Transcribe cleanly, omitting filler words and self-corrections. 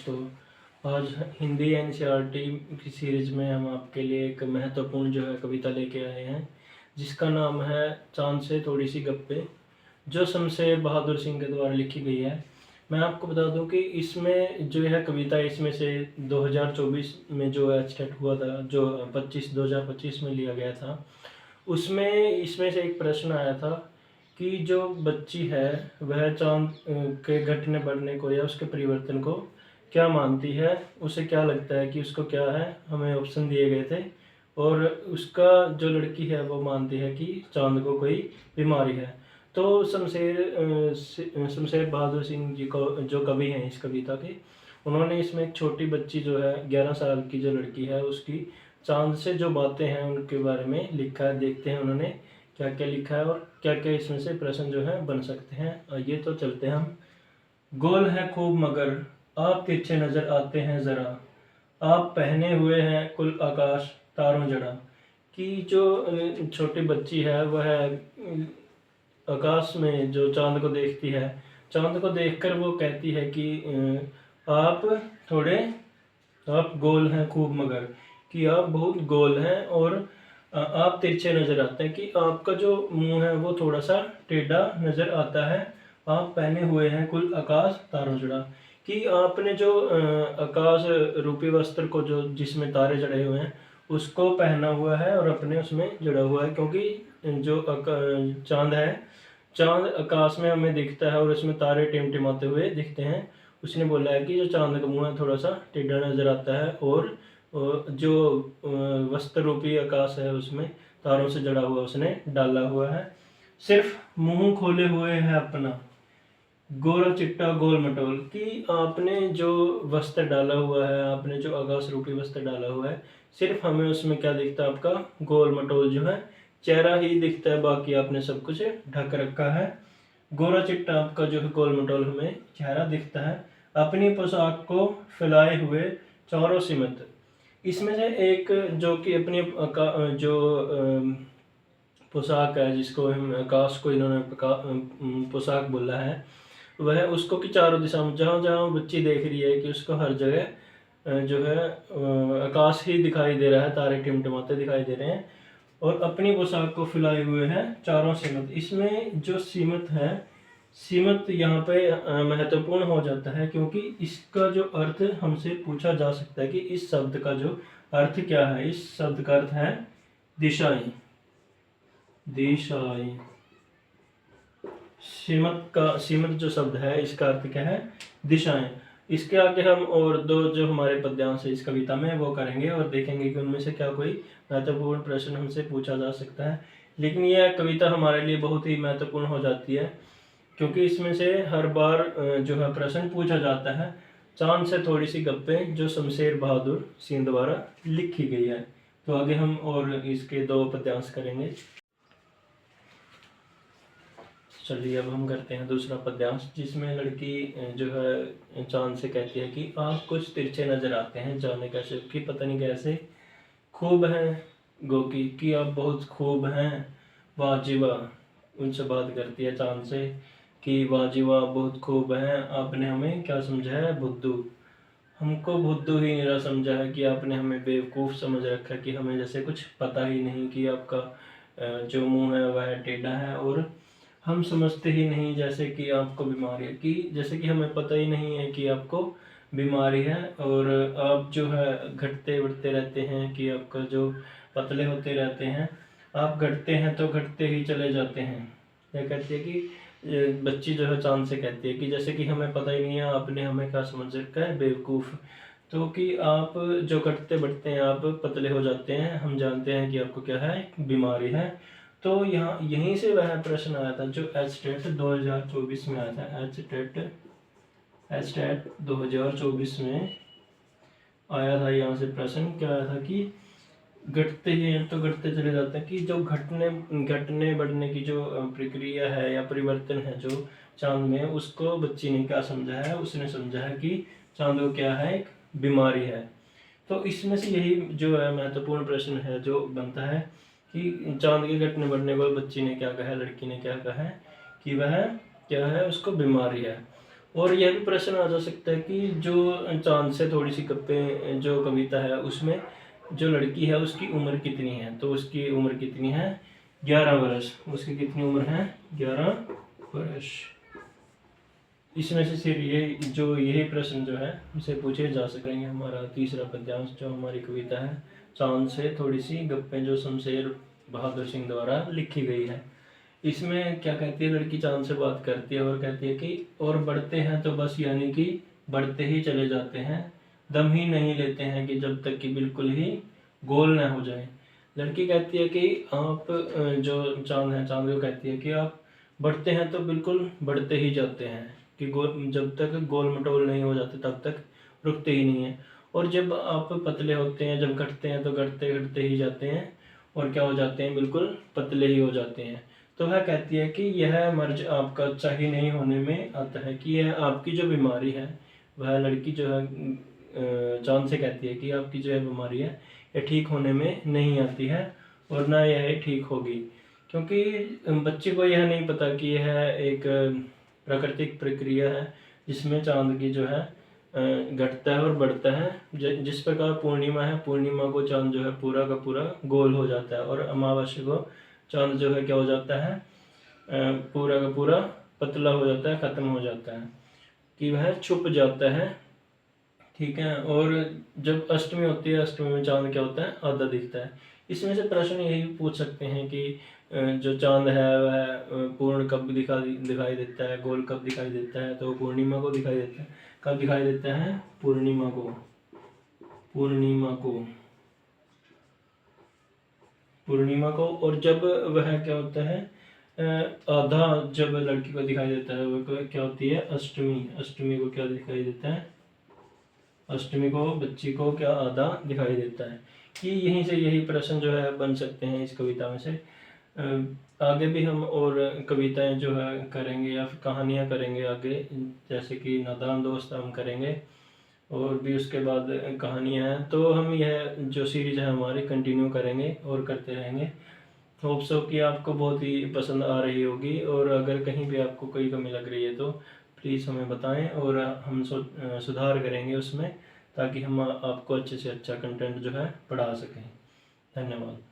दोस्तों, आज हिंदी एनसीईआरटी की सीरीज़ में हम आपके लिए एक महत्वपूर्ण कविता लेके आए हैं, जिसका नाम है चाँद से थोड़ी सी गप्पे, जो शमशेर बहादुर सिंह के द्वारा लिखी गई है। मैं आपको बता दूं कि इसमें जो है कविता इसमें से 2024 में जो एस्टेट हुआ था, जो 2025 में लिया गया था, उसमें इसमें से एक प्रश्न आया था कि जो बच्ची है वह चाँद के घटने बढ़ने को या उसके परिवर्तन को क्या मानती है, उसे क्या लगता है कि उसको क्या है। हमें ऑप्शन दिए गए थे और उसका जो लड़की है वो मानती है कि चाँद को कोई बीमारी है। तो शमशेर बहादुर सिंह जी को, जो कवि हैं इस कविता के, उन्होंने इसमें एक छोटी बच्ची जो है 11 साल की जो लड़की है उसकी चाँद से जो बातें हैं उनके बारे में लिखा है। देखते हैं उन्होंने क्या क्या लिखा है और क्या क्या इसमें से प्रश्न जो है बन सकते हैं। आइए तो चलते हैं हम। गोल है खूब मगर आप तिरछे नजर आते हैं ज़रा, आप पहने हुए हैं कुल आकाश तारों जड़ा। कि जो छोटी बच्ची है वह आकाश में जो चांद को देखती है, चांद को देखकर वो कहती है कि आप थोड़े आप गोल हैं खूब मगर, कि आप बहुत गोल हैं और आप तिरछे नज़र आते हैं, कि आपका जो मुंह है वो थोड़ा सा टेढ़ा नज़र आता है। आप पहने हुए हैं कुल आकाश तारों जड़ा, कि आपने जो आकाश रूपी वस्त्र को जो जिसमें तारे जड़े हुए हैं उसको पहना हुआ है और अपने उसमें जड़ा हुआ है, क्योंकि जो चांद है, चांद आकाश में हमें दिखता है और उसमें तारे टिमटिमाते हुए दिखते हैं। उसने बोला है कि जो चांद का मुंह है थोड़ा सा टेढ़ा नजर आता है और जो वस्त्र रूपी आकाश है उसमें तारों से जड़ा हुआ उसने डाला हुआ है। सिर्फ मुंह खोले हुए है अपना गोरा चिट्टा गोल मटोल, कि आपने जो वस्त्र डाला हुआ है, आपने जो आकाश रूपी वस्त्र डाला हुआ है, सिर्फ हमें उसमें क्या दिखता है, आपका गोल मटोल जो है चेहरा ही दिखता है, बाकी आपने सब कुछ ढक रखा है। गोरा चिट्टा आपका जो है गोल मटोल हमें चेहरा दिखता है। अपनी पोशाक को फैलाए हुए चारों सिमत, इसमें से एक जो कि अपनी जो पोशाक है, जिसको हम आकाश को इन्होंने पोशाक बोला है, वह उसको कि चारों दिशा में जहाँ जहाँ बच्ची देख रही है कि उसको हर जगह जो है आकाश ही दिखाई दे रहा है, तारे टिमटिमाते दिखाई दे रहे हैं। और अपनी पोशाक को फैलाए हुए हैं चारों सीमत, इसमें जो सीमत है, सीमत यहाँ पे महत्वपूर्ण हो जाता है, क्योंकि इसका जो अर्थ हमसे पूछा जा सकता है कि इस शब्द का जो अर्थ क्या है। इस शब्द का अर्थ है दिशाएं, दिशाएं। सीमत जो शब्द है इसका अर्थ क्या है, दिशाएं। इसके आगे हम और दो जो हमारे पद्यांश है इस कविता में वो करेंगे और देखेंगे कि उनमें से क्या कोई महत्वपूर्ण प्रश्न हमसे पूछा जा सकता है। लेकिन यह कविता हमारे लिए बहुत ही महत्वपूर्ण हो जाती है, क्योंकि इसमें से हर बार जो है प्रश्न पूछा जाता है। चांद से थोड़ी सी गप्पे, जो शमशेर बहादुर सिंह द्वारा लिखी गई है। तो आगे हम और इसके दो पद्यांश करेंगे। चलिए अब हम करते हैं दूसरा पद्यांश, जिसमें लड़की जो है चांद से कहती है कि आप कुछ तिरछे नजर आते हैं, जाने कैसे कि पता नहीं कैसे, खूब हैं गोकी, कि आप बहुत खूब हैं, वाह जी वाह। उनसे बात करती है चांद से कि वाह जी वाह बहुत खूब हैं, आपने हमें क्या समझा है बुद्धू, हमको बुद्धू ही निरा समझा है, कि आपने हमें बेवकूफ़ समझ रखा है, कि हमें जैसे कुछ पता ही नहीं कि आपका जो मुंह है वह टेढ़ा है, और हम समझते ही नहीं जैसे कि आपको बीमारी है, कि जैसे कि हमें पता ही नहीं है कि आपको बीमारी है, और आप जो है घटते बढ़ते रहते हैं, कि आपका जो पतले होते रहते हैं, आप घटते हैं तो घटते ही चले जाते हैं। यह कहती है कि बच्ची जो है चांद से कहती है कि जैसे कि हमें पता ही नहीं है, आपने हमें क्या समझ रखा है बेवकूफ़, तो कि आप जो घटते बढ़ते हैं आप पतले हो जाते हैं, हम जानते हैं कि आपको क्या है, बीमारी है। तो यहाँ यहीं से वह प्रश्न आया था जो एचटेट 2024 में आया था। एचटेट 2024 में आया था। यहाँ से प्रश्न क्या आया था कि घटते ही हैं तो घटते चले जाते हैं, कि जो घटने बढ़ने की जो प्रक्रिया है या परिवर्तन है जो चांद में, उसको बच्ची ने क्या समझा है, उसने समझा है कि चांद को क्या है, एक बीमारी है। तो इसमें से यही जो है महत्वपूर्ण प्रश्न है जो बनता है कि चांद के घटने बढ़ने को बच्ची ने क्या कहा है, लड़की ने क्या कहा है, कि वह क्या है, उसको बीमारी है। और यह भी प्रश्न आ जा सकता है कि जो चांद से थोड़ी सी गप्पे जो कविता है उसमें जो लड़की है उसकी उम्र कितनी है, तो उसकी उम्र कितनी है 11 वर्ष। उसकी कितनी उम्र है 11 वर्ष। इसमें से सिर्फ यही प्रश्न जो है उसे पूछे जा सकेंगे। हमारा तीसरा पद्यांश जो हमारी कविता है चांद से थोड़ी सी गप्पे, जो शमशेर बहादुर सिंह द्वारा लिखी गई है। इसमें क्या कहती है लड़की, चांद से बात करती है और कहती है कि और बढ़ते हैं तो बस यानी कि बढ़ते ही चले जाते हैं, दम ही नहीं लेते हैं कि जब तक कि बिल्कुल ही गोल न हो जाए। लड़की कहती है कि आप जो चांद है, चांद को कहती है कि आप बढ़ते हैं तो बिल्कुल बढ़ते ही जाते हैं कि गोल, जब तक गोल मटोल नहीं हो जाते तब तक रुकते ही नहीं है। और जब आप पतले होते हैं, जब घटते हैं तो घटते घटते ही जाते हैं और क्या हो जाते हैं, बिल्कुल पतले ही हो जाते हैं। तो वह कहती है कि यह मर्ज आपका अच्छा ही नहीं होने में आता है, कि यह आपकी जो बीमारी है, वह लड़की जो है चांद से कहती है कि आपकी जो है बीमारी है यह ठीक होने में नहीं आती है और ना यह ठीक होगी, क्योंकि बच्चे को यह नहीं पता कि यह एक प्राकृतिक प्रक्रिया है जिसमें चांद की जो है घटता है और बढ़ता है। जिस प्रकार पूर्णिमा है, पूर्णिमा को चांद जो है पूरा का पूरा गोल हो जाता है और अमावस्या को चांद जो है क्या हो जाता है, पूरा का पूरा पतला हो जाता है, खत्म हो जाता है, कि वह छुप जाता है। ठीक है। और जब अष्टमी होती है, अष्टमी में चांद क्या होता है, आधा दिखता है। इसमें से प्रश्न यही पूछ सकते हैं कि जो चांद है वह पूर्ण कब दिखाई देता है, गोल कब दिखाई देता है, तो पूर्णिमा को दिखाई देता है। कब दिखाई देता है, पूर्णिमा को। पूर्णिमा को, पूर्णिमा को। और जब वह क्या होता है, आधा जब लड़की को दिखाई देता है वह क्या होती है, अष्टमी। अष्टमी को क्या दिखाई देता है, अष्टमी को बच्ची को क्या आधा दिखाई देता है। कि यहीं से यही प्रश्न जो है बन सकते हैं इस कविता में से। आगे भी हम और कविताएं जो है करेंगे या फिर कहानियां करेंगे आगे, जैसे कि नादान दोस्त हम करेंगे और भी उसके बाद कहानियां हैं। तो हम यह जो सीरीज है हमारी कंटिन्यू करेंगे और करते रहेंगे। होप सो कि आपको बहुत ही पसंद आ रही होगी, और अगर कहीं भी आपको कोई कमी लग रही है तो प्लीज़ हमें बताएं और हम सुधार करेंगे उसमें, ताकि हम आपको अच्छे से अच्छा कंटेंट जो है पढ़ा सकें। धन्यवाद।